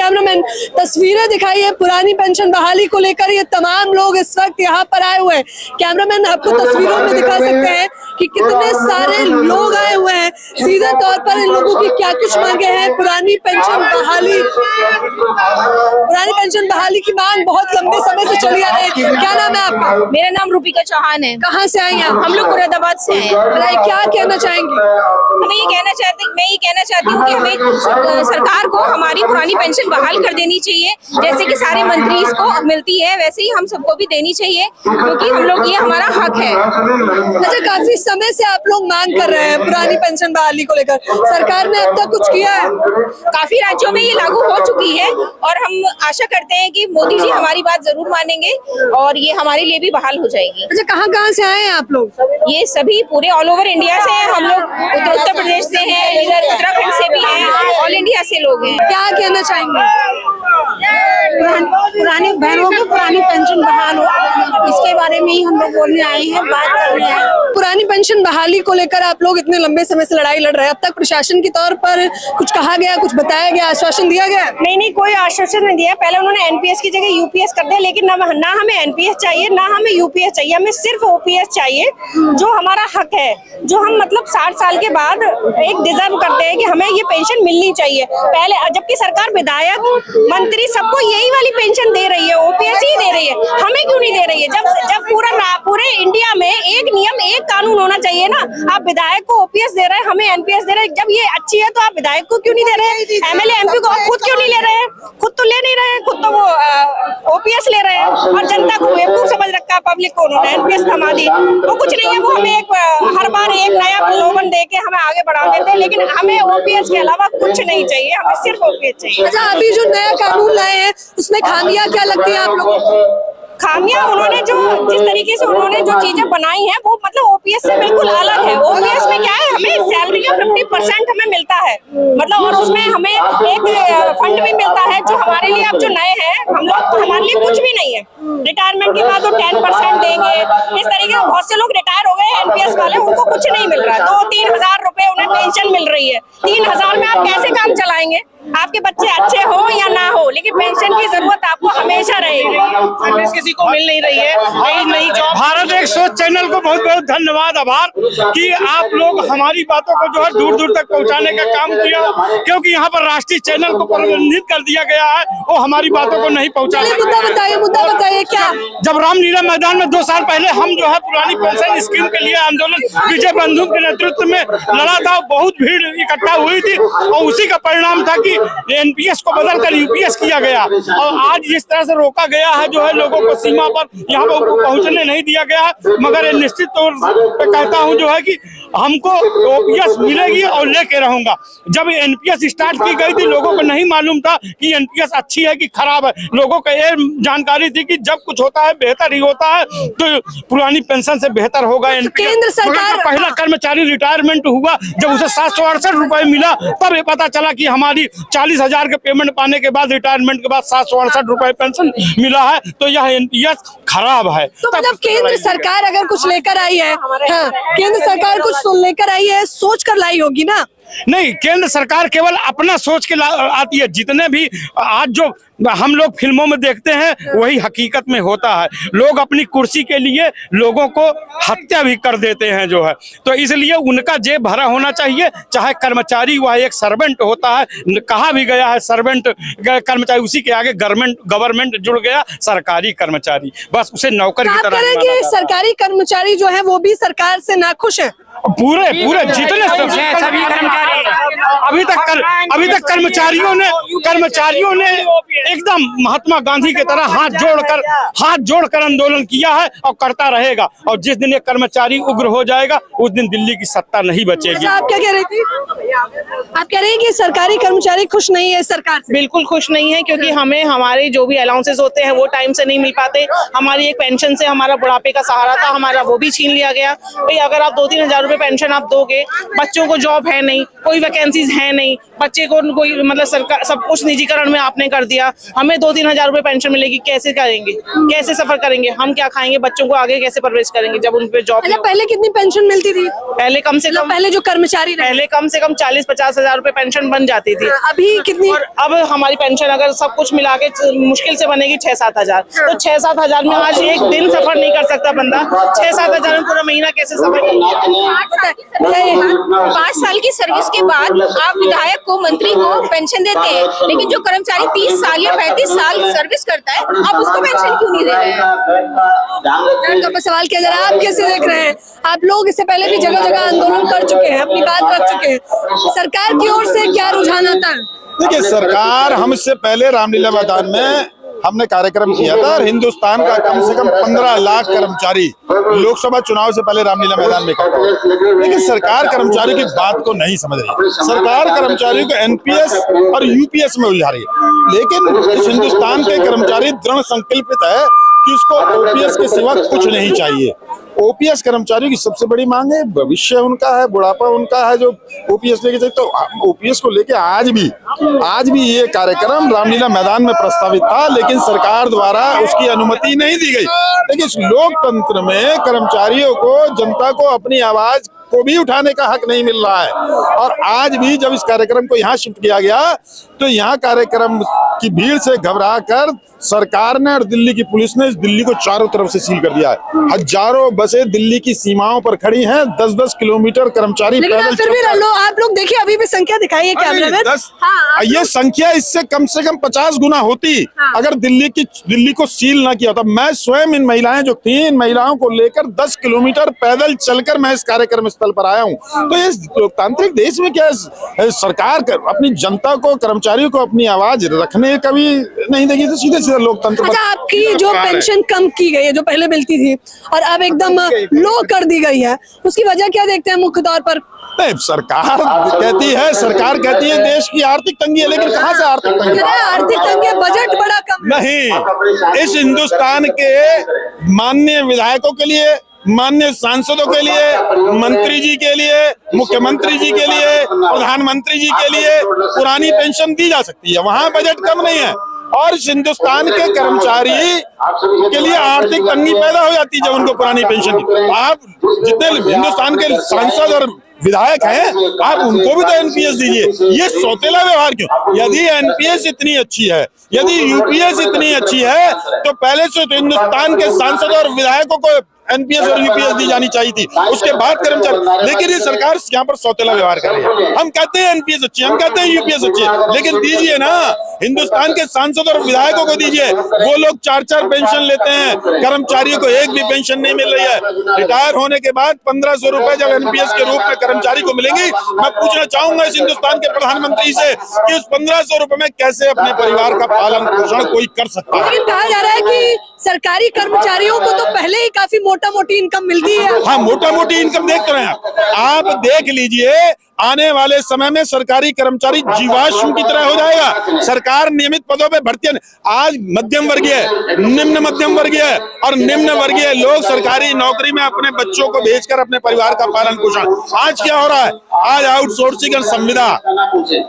Cameraman तस्वीरें दिखाई है पुरानी पेंशन बहाली को लेकर। ये तमाम लोग इस वक्त यहाँ पर आए हुए हैं। कैमरामैन आपको तस्वीरों में दिखा सकते हैं कि कितने सारे लोग आए हुए हैं। सीधे तौर पर इन लोगों की क्या कुछ मांगे हैं। पुरानी पेंशन बहाली की मांग बहुत लंबे समय से चली आ रही है। क्या नाम है आपका? मेरा नाम रूपिका चौहान है। कहाँ से आई हैं आप? हम लोग मुरादाबाद से हैं। बताइए क्या कहना चाहेंगे? मैं ये कहना चाहती हूँ कि हमें सरकार को हमारी पुरानी पेंशन बहाल कर देनी चाहिए। जैसे कि सारे मंत्री को मिलती है वैसे ही हम सबको भी देनी चाहिए, क्योंकि हम लोग ये हमारा हक है। अच्छा, काफी समय से आप लोग मांग कर रहे हैं पुरानी पेंशन बहाली को लेकर। सरकार ने अब तक कुछ किया है? काफी राज्यों में ये लागू हो चुकी है और हम आशा करते हैं कि मोदी जी हमारी बात जरूर मानेंगे और ये हमारे लिए भी बहाल हो जाएगी। अच्छा, कहाँ से आए हैं आप लोग? ये सभी पूरे ऑल ओवर इंडिया से हैं। हम लोग उत्तर प्रदेश से हैं, इधर उत्तराखंड से भी हैं, ऑल इंडिया से लोग हैं। क्या कहना चाहेंगे? पुरानी बहनों की पुरानी पेंशन बहाल हो, इसके बारे में ही हम लोग बोलने आए हैं, बात कर रहे हैं। पुरानी पेंशन बहाली को लेकर आप लोग इतने लंबे समय से लड़ाई लड़ रहे हैं। अब तक प्रशासन के तौर पर कुछ कहा गया, कुछ बताया गया, आश्वासन दिया गया? नहीं, कोई आश्वासन नहीं दिया। पहले उन्होंने एनपीएस की जगह यूपीएस कर दिया, लेकिन ना हमें एनपीएस चाहिए, ना हमें यूपीएस चाहिए। हमें सिर्फ ओपीएस चाहिए, जो हमारा हक है, जो हम मतलब 60 साल के बाद एक डिजर्व करते हैं कि हमें ये पेंशन मिलनी चाहिए। पहले जबकि सरकार, विधायक, मंत्री सबको यही वाली पेंशन दे रही है, ओपीएस ही दे रही है, हमें क्यों नहीं दे रही है? जब पूरे इंडिया में एक नियम, एक कानून होना चाहिए ना। आप विधायक को ओपीएस दे रहे हैं, हमें एनपीएस दे रहे हैं। जब ये अच्छी है तो आप विधायक को क्यों नहीं दे रहे हैं? एमएलए एमपी को आप खुद क्यों नहीं ले रहे हैं? खुद तो ले नहीं रहे हैं, खुद तो वो ओपीएस ले रहे हैं और जनता को बेवकूफ समझ रखा है। पब्लिक को उन्होंने एनपीएस थमा दी। वो कुछ नहीं है, वो हमें हर बार एक नया प्रलोभन दे के हमें आगे बढ़ा देते हैं, लेकिन हमें ओपीएस के अलावा कुछ नहीं चाहिए, हमें सिर्फ ओपीएस चाहिए। अच्छा, अभी जो नया कानून लाए हैं उसमें खामियां क्या लगती है आप लोगों को? खामियां उन्होंने जिस तरीके से उन्होंने जो चीजें बनाई हैं वो मतलब ओपीएस से बिल्कुल अलग है। ओपीएस में क्या है, हमें सैलरी का 50% हमें मिलता है, मतलब, और उसमें हमें एक फंड भी मिलता है जो हमारे लिए, अब जो नए हैं हम लोग, हमारे लिए कुछ भी नहीं है। रिटायरमेंट के बाद वो 10% देंगे। इस तरीके से बहुत से लोग रिटायर हो गए एनपीएस वाले, उनको कुछ नहीं मिल रहा है। 2-3 हजार रुपए उन्हें पेंशन मिल रही है। 3 हजार में आप कैसे काम चलाएंगे? आपके बच्चे अच्छे हो या ना हो, लेकिन पेंशन की जरूरत आपको हमेशा रहेगी। किसी को मिल नहीं रही है। नई जॉब। भारत एक सोच चैनल को बहुत बहुत धन्यवाद, आभार कि आप लोग हमारी बातों को जो है दूर दूर तक पहुंचाने का काम किया, क्योंकि यहाँ पर राष्ट्रीय चैनल को प्रतिबंधित कर दिया गया है, वो हमारी बातों को नहीं पहुँचा। मुद्दा बताइए क्या? जब रामलीला मैदान में 2 साल पहले हम जो है पुरानी पेंशन स्कीम के लिए आंदोलन विजय बंधु के नेतृत्व में लड़ा था, बहुत भीड़ इकट्ठा हुई थी और उसी का परिणाम था कि एनपीएस को बदलकर यूपीएस किया गया। और आज जिस तरह से रोका गया है जो है लोगों को सीमा पर यहाँ पर पहुँचने नहीं दिया गया है, मगर निश्चित तौर पर कहता हूँ जो है कि हमको ओपीएस मिलेगी और लेके रहूंगा। जब एनपीएस स्टार्ट की गई थी लोगों को नहीं मालूम था कि एनपीएस अच्छी है कि खराब है। लोगों को ये जानकारी थी कि जब कुछ होता है बेहतर ही होता है, तो पुरानी पेंशन से बेहतर होगा। केंद्र सरकार पहला कर्मचारी रिटायरमेंट हुआ जब उसे 768 रुपए मिला, तब ये पता चला कि हमारी 40,000 के पेमेंट पाने के बाद रिटायरमेंट के बाद 768 रुपए पेंशन मिला है, तो यह एनपीएस खराब है। तो मतलब केंद्र सरकार अगर कुछ लेकर आई है, हाँ, केंद्र सरकार कुछ लेकर आई है, सोच कर लाई होगी ना? नहीं, केंद्र सरकार केवल अपना सोच के आती है। जितने भी आज जो हम लोग फिल्मों में देखते हैं वही हकीकत में होता है। लोग अपनी कुर्सी के लिए लोगों को हत्या भी कर देते हैं जो है, तो इसलिए उनका जेब भरा होना चाहिए। चाहे कर्मचारी वह एक सर्वेंट होता है, कहा भी गया है सर्वेंट कर्मचारी, उसी के आगे गवर्नमेंट जुड़ गया सरकारी कर्मचारी, बस उसे नौकर की तरह। कि सरकारी कर्मचारी जो है वो भी सरकार से नाखुश है। पूरे जितने सभी कर्मचारी अभी तक कर्मचारियों ने एकदम महात्मा गांधी की तरह हाथ जोड़कर आंदोलन किया है और करता रहेगा। और जिस दिन ये कर्मचारी उग्र हो जाएगा उस दिन दिल्ली की सत्ता नहीं बचेगी। आप क्या कह रही थी? आप कह रहे हैं कि सरकारी कर्मचारी खुश नहीं है सरकार से? बिल्कुल खुश नहीं है, क्योंकि हमें हमारे जो भी अलाउंसेस होते हैं वो टाइम से नहीं मिल पाते। हमारी एक पेंशन से हमारा बुढ़ापे का सहारा था, हमारा वो भी छीन लिया गया। भाई अगर आप 2-3 हजार रुपए पेंशन आप दोगे, बच्चों को जॉब है नहीं, कोई वैकेंसीज है नहीं, बच्चे को कोई मतलब सरकार सब कुछ निजीकरण में आपने कर दिया, हमें 2-3 हजार रुपए पेंशन मिलेगी, कैसे करेंगे, कैसे सफर करेंगे, हम क्या खाएंगे, बच्चों को आगे कैसे परवरिश करेंगे जब उन पे जॉब। अच्छा, पहले कितनी पेंशन मिलती थी? पहले कम से कम, पहले जो कर्मचारी रहे, पहले कम से कम 40-50 हजार रुपए पेंशन बन जाती थी। अभी कितनी? और अब हमारी पेंशन अगर सब कुछ मिला के मुश्किल से बनेगी 6-7 हजार। तो 6-7 हजार में आज एक दिन सफर नहीं कर सकता बंदा, 6-7 हजार में पूरा महीना कैसे सफर करेगा? 5 साल की सर्विस के बाद आप विधायक को, मंत्री को पेंशन देते हैं, लेकिन जो कर्मचारी 30 साल या 35 साल सर्विस करता है, आप उसको पेंशन क्यों नहीं दे रहे हैं? तो सवाल किया जा रहा है, आप कैसे देख रहे हैं? आप लोग इससे पहले भी जगह जगह आंदोलन कर चुके हैं, अपनी बात रख चुके हैं, सरकार की ओर से क्या रुझान आता है? देखिए, सरकार, हम इससे पहले रामलीला मैदान में हमने कार्यक्रम किया था और हिंदुस्तान का कम से कम 15 लाख कर्मचारी लोकसभा चुनाव से पहले रामलीला मैदान में इकट्ठा हुए। लेकिन सरकार कर्मचारी की बात को नहीं समझ रही। सरकार कर्मचारियों को एनपीएस और यूपीएस में उलझा रही है। लेकिन इस हिंदुस्तान के कर्मचारी दृढ़ संकल्पित है कि इसको ओपीएस के सिवा कुछ नहीं चाहिए। ओपीएस कर्मचारियों की सबसे बड़ी मांग है, भविष्य उनका है, बुढ़ापा उनका है जो ओपीएस लेके चाहिए। तो ओपीएस को लेके आज भी ये कार्यक्रम रामलीला मैदान में प्रस्तावित था, लेकिन सरकार द्वारा उसकी अनुमति नहीं दी गई। लेकिन इस लोकतंत्र में कर्मचारियों को, जनता को अपनी आवाज को भी उठाने का हक नहीं मिल रहा है। और आज भी जब इस कार्यक्रम को यहाँ शिफ्ट किया गया तो यहाँ कार्यक्रम की भीड़ से घबरा कर सरकार ने और दिल्ली की पुलिस ने इस दिल्ली को चारों तरफ से सील कर दिया है। हजारों बसें दिल्ली की सीमाओं पर खड़ी हैं, 10-10 किलोमीटर कर्मचारी पैदल। फिर भी आप लोग देखिए, अभी भी संख्या दिखाइए कैमरे में। ये संख्या इससे कम से कम 50 गुना होती अगर दिल्ली को सील ना किया होता। मैं स्वयं इन महिलाएं जो थी, इन महिलाओं को लेकर 10 किलोमीटर पैदल चलकर मैं इस कार्यक्रम स्थल पर आया हूँ। तो इस लोकतांत्रिक देश में क्या सरकार अपनी जनता को, कर्मचारियों को अपनी आवाज रखने का भी नहीं देगी, तो सीधे लोकतंत्र। अच्छा, आपकी जो पेंशन कम की गई है, जो पहले मिलती थी और अब एकदम लो कर दी गई है, उसकी वजह क्या देखते हैं मुख्य तौर पर? नहीं, सरकार कहती है देश की आर्थिक तंगी है, लेकिन कहाँ से आर्थिक तंगी? आर्थिक तंगी, बजट बड़ा कम नहीं। इस हिंदुस्तान के माननीय विधायकों के लिए, माननीय सांसदों के लिए, मंत्री जी के लिए, मुख्यमंत्री जी के लिए, प्रधानमंत्री जी के लिए पुरानी पेंशन दी जा सकती है। वहाँ बजट कम नहीं है। और इस हिंदुस्तान के कर्मचारी के लिए आर्थिक तंगी पैदा हो जाती है जब उनको पुरानी पेंशन दी। आप जितने हिंदुस्तान के सांसद और विधायक हैं, आप उनको भी तो एनपीएस दीजिए। ये सौतेला व्यवहार क्यों? यदि एनपीएस इतनी अच्छी है, यदि यूपीएस इतनी अच्छी है, तो पहले से तो हिंदुस्तान के सांसद और विधायकों को एनपीएस और यूपीएस दी जानी चाहिए थी, उसके बाद कर्मचारी। लेकिन ये सरकार यहाँ पर सौतेला व्यवहार कर रही है। हम कहते हैं एनपीएस अच्छी है, हम कहते हैं यूपीएस अच्छी है, लेकिन दीजिए ना, हिंदुस्तान के सांसद और विधायकों को दीजिए। वो लोग 4-4 पेंशन लेते हैं, कर्मचारियों को एक भी पेंशन नहीं मिल रही है। रिटायर होने के बाद 1500 रुपए जब एनपीएस के रूप में कर्मचारी को मिलेंगी, मैं पूछना चाहूंगा इस हिंदुस्तान के प्रधानमंत्री से कि उस 1500 रुपए में कैसे अपने परिवार का पालन पोषण कोई कर सकता है? लेकिन कहा जा रहा है कि सरकारी कर्मचारियों को तो पहले ही काफी मोटी इनकम मिलती है। हाँ, मोटी इनकम देख रहे हैं आप देख लीजिए, आने वाले समय में सरकारी कर्मचारी जीवाश्म की तरह हो जाएगा। सरकार नियमित पदों पे भर्तियां, आज मध्यम वर्गीय, निम्न मध्यम वर्गीय और निम्न वर्गीय लोग सरकारी नौकरी में अपने बच्चों को भेजकर अपने परिवार का पालन पोषण। आज क्या हो रहा है? आज आउटसोर्सिंग और संविदा,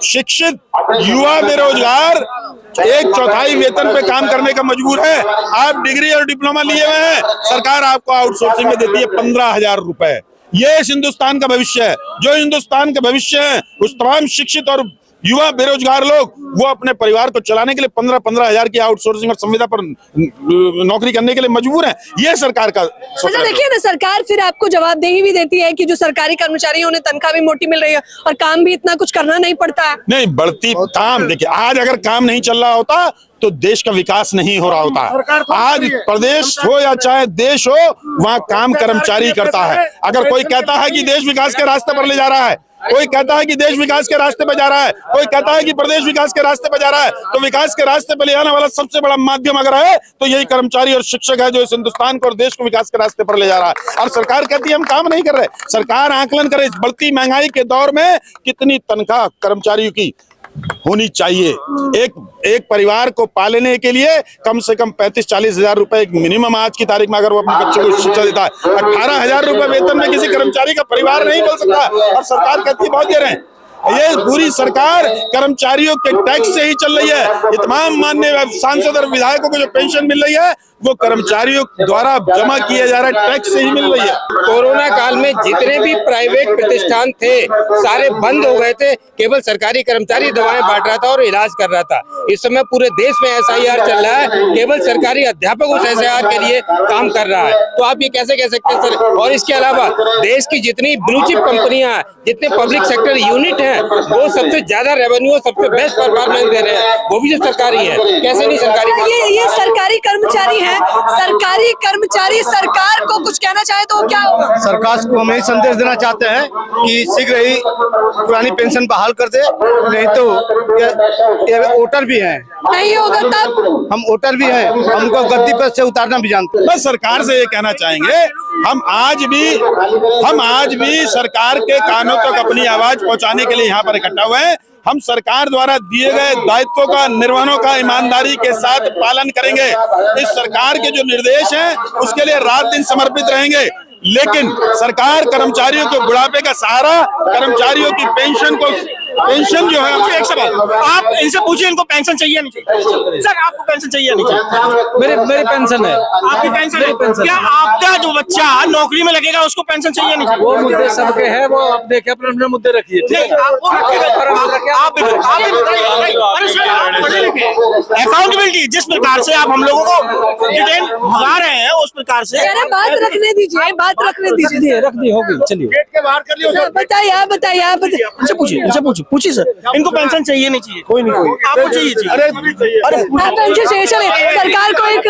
शिक्षित युवा बेरोजगार 1/4 वेतन पे काम करने का मजबूर है। आप डिग्री और डिप्लोमा लिए हुए हैं, सरकार आपको आउटसोर्सिंग में देती है 15,000 रुपए। ये इस हिंदुस्तान का भविष्य है। जो हिंदुस्तान का भविष्य है, उस तमाम शिक्षित और युवा बेरोजगार लोग, वो अपने परिवार को चलाने के लिए 15-15 हजार की आउटसोर्सिंग और संविदा पर नौकरी करने के लिए मजबूर है। ये सरकार का। अच्छा, देखिए ना, सरकार फिर आपको जवाबदेही भी देती है कि जो सरकारी कर्मचारी उन्हें तनख्वाह भी मोटी मिल रही है और काम भी इतना कुछ करना नहीं पड़ता है। नहीं, बढ़ती काम, देखिए आज अगर काम नहीं चल रहा होता तो देश का विकास नहीं हो रहा होता। आज प्रदेश हो या चाहे देश हो, वहाँ काम कर्मचारी करता है। अगर कोई कहता है कि देश विकास के रास्ते पर ले जा रहा है, कोई कहता है कि देश विकास के रास्ते पर जा रहा है, कोई कहता है कि प्रदेश विकास के रास्ते पर जा रहा है, तो विकास के रास्ते पर ले जाने वाला सबसे बड़ा माध्यम अगर है तो यही कर्मचारी और शिक्षक है, जो इस हिंदुस्तान को और देश को विकास के रास्ते पर ले जा रहा है। और सरकार कहती है हम काम नहीं कर रहे। सरकार आकलन करे इस बढ़ती महंगाई के दौर में कितनी तनख्वाह कर्मचारियों की होनी चाहिए। एक परिवार को पालने के लिए कम से कम 35-40 हजार रुपए मिनिमम आज की तारीख में अगर वो अपने बच्चे को शिक्षा देता है। 18,000 रुपए वेतन में किसी कर्मचारी का परिवार नहीं पल सकता। और सरकार कहती है बहुत दे रहे हैं। ये पूरी सरकार कर्मचारियों के टैक्स से ही चल रही है। ये तमाम माननीय सांसद और विधायकों को जो पेंशन मिल रही है वो कर्मचारियों द्वारा जमा किया जा रहा है टैक्स से ही मिल रही है। कोरोना काल में जितने भी प्राइवेट प्रतिष्ठान थे सारे बंद हो गए थे, केवल सरकारी कर्मचारी दवाएं बांट रहा था और इलाज कर रहा था। इस समय पूरे देश में SIR चल रहा है, केवल सरकारी अध्यापक उस SIR के लिए काम कर रहा है। तो आप ये कैसे कह सकते हैं सर? और इसके अलावा देश की जितनी ब्लू चिप कंपनियां, जितने पब्लिक सेक्टर यूनिट हैं, वो सबसे ज्यादा रेवेन्यू, सबसे बेस्ट परफॉर्मेंस दे रहे हैं, वो भी जो सरकारी है। कैसे नहीं सरकारी? ये सरकारी कर्मचारी हैं, सरकारी कर्मचारी सरकार को कुछ कहना चाहे तो क्या होगा? सरकार को हम यही संदेश देना चाहते हैं कि शीघ्र ही पुरानी पेंशन बहाल कर दे, नहीं तो ये वोटर भी हैं, नहीं होगा तब हम वोटर भी हैं, हमको गद्दी पर से उतारना भी जानते हैं। बस सरकार से ये कहना चाहेंगे, हम आज भी सरकार के कानों तक अपनी आवाज पहुंचाने के लिए यहाँ पर इकट्ठा हुए हैं। हम सरकार द्वारा दिए गए दायित्वों का, निर्वहनों का ईमानदारी के साथ पालन करेंगे। इस सरकार के जो निर्देश हैं उसके लिए रात दिन समर्पित रहेंगे। लेकिन सरकार कर्मचारियों के बुढ़ापे का सहारा, कर्मचारियों की पेंशन जो है, एक सवाल आप इनसे पूछिए, इनको पेंशन चाहिए नहीं चाहिए? सर आपको पेंशन चाहिए नहीं चाहिए? मेरी पेंशन है। आपकी पेंशन है? क्या आपका जो बच्चा नौकरी में लगेगा उसको पेंशन चाहिए नहीं चाहिए? वो मुद्दे सबके हैं, वो आप देखिए अपने मुद्दे रखिए। अकाउंटेबिलिटी जिस प्रकार से आप हम लोगों को डिटेन भगा रहे हैं उस प्रकार से बात रखने दीजिए, बात रखने दीजिए। रख दी होगी, चलिए। गेट के बाहर कर लियो। बताइए। इनसे पूछिए सर, इनको पेंशन चाहिए नहीं चाहिए? कोई नहीं, कोई आपको चाहिए? अरे पेंशन चाहिए, सरकार को एक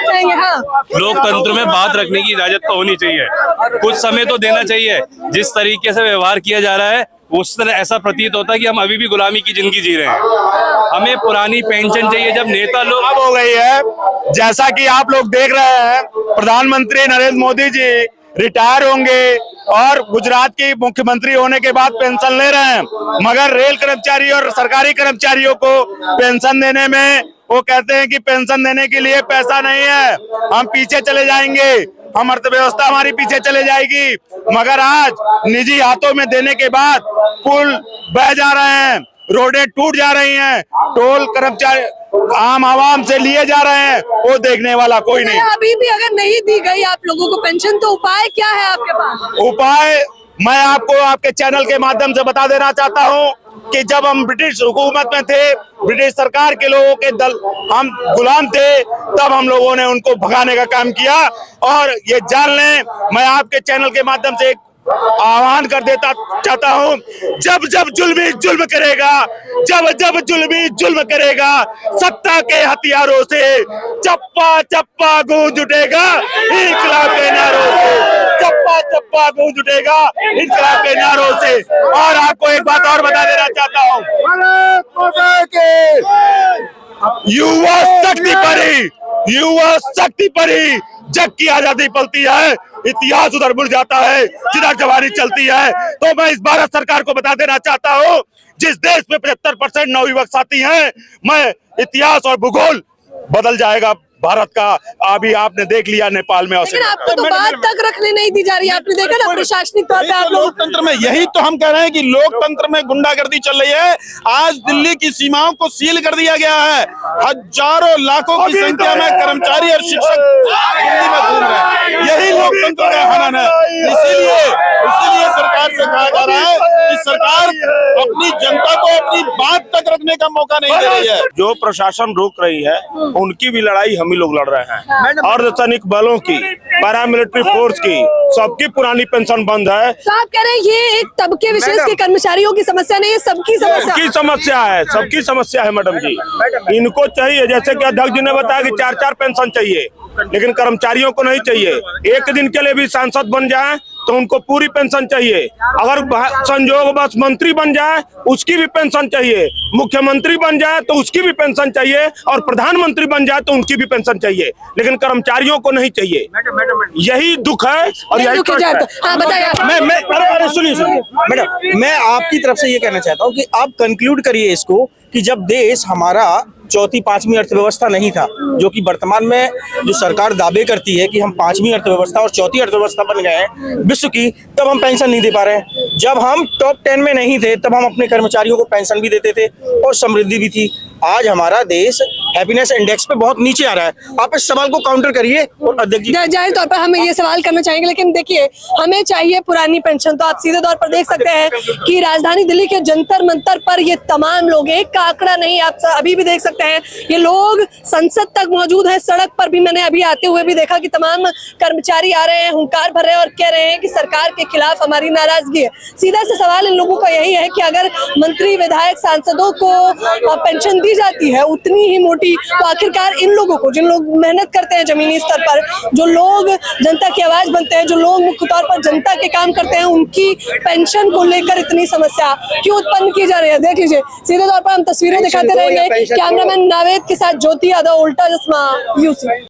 चाहेंगे। हाँ, लोकतंत्र में बात रखने की इजाजत तो होनी चाहिए, कुछ समय तो देना चाहिए। जिस तरीके से व्यवहार किया जा रहा है उस तरह ऐसा प्रतीत होता है कि हम अभी भी गुलामी की जिंदगी जी रहे हैं। हमें पुरानी पेंशन चाहिए। जब नेता लोग अब हो गई है, जैसा कि आप लोग देख रहे हैं, प्रधानमंत्री नरेंद्र मोदी जी रिटायर होंगे और गुजरात की मुख्यमंत्री होने के बाद पेंशन ले रहे हैं, मगर रेल कर्मचारी और सरकारी कर्मचारियों को पेंशन देने में वो कहते हैं कि पेंशन देने के लिए पैसा नहीं है, हम पीछे चले जाएंगे, हम अर्थव्यवस्था हमारी पीछे चले जाएगी। मगर आज निजी हाथों में देने के बाद पुल बह जा रहे हैं, रोडें टूट जा रही हैं, टोल कर्मचारी आम आवाम से लिए जा रहे हैं, वो देखने वाला कोई नहीं। अभी भी अगर नहीं दी गई आप लोगों को पेंशन तो उपाय क्या है आपके पास? उपाय मैं आपको आपके चैनल के माध्यम से बता देना चाहता हूं कि जब हम ब्रिटिश हुकूमत में थे, ब्रिटिश सरकार के लोगों के दल हम गुलाम थे, तब हम लोगों ने उनको भगाने का काम किया। और ये जान लें, मैं आपके चैनल के माध्यम से आह्वान कर देता चाहता हूँ, जब जब जुल्मी जुल्म करेगा, जब जब जुल्मी जुल्म करेगा, सत्ता के हथियारों से चप्पा चप्पा गूंज उठेगा इंकलाब के नारों से, चप्पा चप्पा गूंज उठेगा इंकलाब के नारों से। और आपको एक बात और बता देना चाहता हूँ, युवा शक्ति पर ही जग की आजादी पलती है, इतिहास उधर मुड़ जाता है जिधर जवानी चलती है। तो मैं इस भारत सरकार को बता देना चाहता हूँ, जिस देश में 75% नवयुवक साथी हैं, मैं इतिहास और भूगोल बदल जाएगा भारत का। अभी आपने देख लिया नेपाल में। लेकिन आपको तो बात तक रखने नहीं दी जा रही है, आपने देखा ना प्रशासनिक तौर पे आप लोग। लोकतंत्र में यही तो हम कह रहे हैं कि लोकतंत्र में गुंडागर्दी चल रही है। आज दिल्ली की सीमाओं को सील कर दिया गया है, हजारों लाखों की संख्या में कर्मचारी और शिक्षक दिल्ली में घूम रहे हैं। यही लोकतंत्र का हनन है। इसीलिए सरकार से कहा जा रहा है कि सरकार अपनी जनता को अपनी बात तक रखने का मौका नहीं दे रही है। जो प्रशासन रोक रही है उनकी भी लड़ाई हम ही लोग लड़ रहे हैं। अर्धसैनिक बलों की, पैरामिलिट्री फोर्स की, सबकी पुरानी पेंशन बंद है। तो आप कह रहे हैं ये एक तबके विशेष के कर्मचारियों की समस्या नहीं है, सबकी समस्या है, सबकी समस्या है मैडम जी। इनको चाहिए, जैसे कि अध्यक्ष जी ने बताया कि 4-4 पेंशन चाहिए, लेकिन कर्मचारियों को नहीं चाहिए। एक दिन के लिए भी सांसद बन जाए तो उनको पूरी पेंशन चाहिए। अगर संयोगवश मंत्री बन जाए उसकी भी पेंशन चाहिए, मुख्यमंत्री बन जाए तो उसकी भी पेंशन चाहिए, और प्रधानमंत्री बन जाए तो उनकी भी पेंशन चाहिए, लेकिन कर्मचारियों को नहीं चाहिए। यही दुख है और यही कष्ट है। मैं सुनिए मैडम, मैं आपकी तरफ से ये कहना चाहता हूँ कि आप कंक्लूड करिए इसको कि जब देश हमारा चौथी पांचवी अर्थव्यवस्था नहीं था, जो कि वर्तमान में जो सरकार दावे करती है कि हम पांचवी अर्थव्यवस्था और चौथी अर्थव्यवस्था बन गए हैं विश्व की, तब हम पेंशन नहीं दे पा रहे हैं। जब हम टॉप 10 में नहीं थे तब हम अपने कर्मचारियों को पेंशन भी देते थे और समृद्धि भी थी। आज हमारा देश हैप्पीनेस इंडेक्स पे बहुत नीचे आ रहा है। आप इस सवाल को काउंटर करिए और अध्यक्ष जी। जाहिर तौर पर हम ये सवाल करना चाहेंगे, लेकिन देखिए हमें चाहिए पुरानी पेंशन। तो आप सीधे तौर पर देख सकते हैं कि राजधानी दिल्ली के जंतर मंतर पर ये तमाम लोग, एक का आंकड़ा नहीं, आप अभी भी देख सकते हैं ये लोग संसद तक मौजूद है। सड़क पर भी मैंने अभी आते हुए भी देखा कि तमाम कर्मचारी आ रहे हैं, हुंकार भर रहे हैं और कह रहे हैं कि सरकार के खिलाफ हमारी नाराजगी है। सीधा सा सवाल इन लोगों का यही है कि अगर मंत्री, विधायक, सांसदों को पेंशन दी जाती है उतनी ही मोटी, तो आखिरकार इन लोगों को, जिन लोग मेहनत करते हैं जमीनी स्तर पर, जो लोग जनता की आवाज बनते हैं, जो लोग मुख्य तौर पर जनता के काम करते हैं, उनकी पेंशन को लेकर इतनी समस्या क्यों उत्पन्न की जा रही है? देख लीजिए, सीधे तौर पर हम तस्वीरें दिखाते रहेंगे। कैमरामैन नावेद के साथ ज्योति यादव, उल्टा चश्मा, यूसी।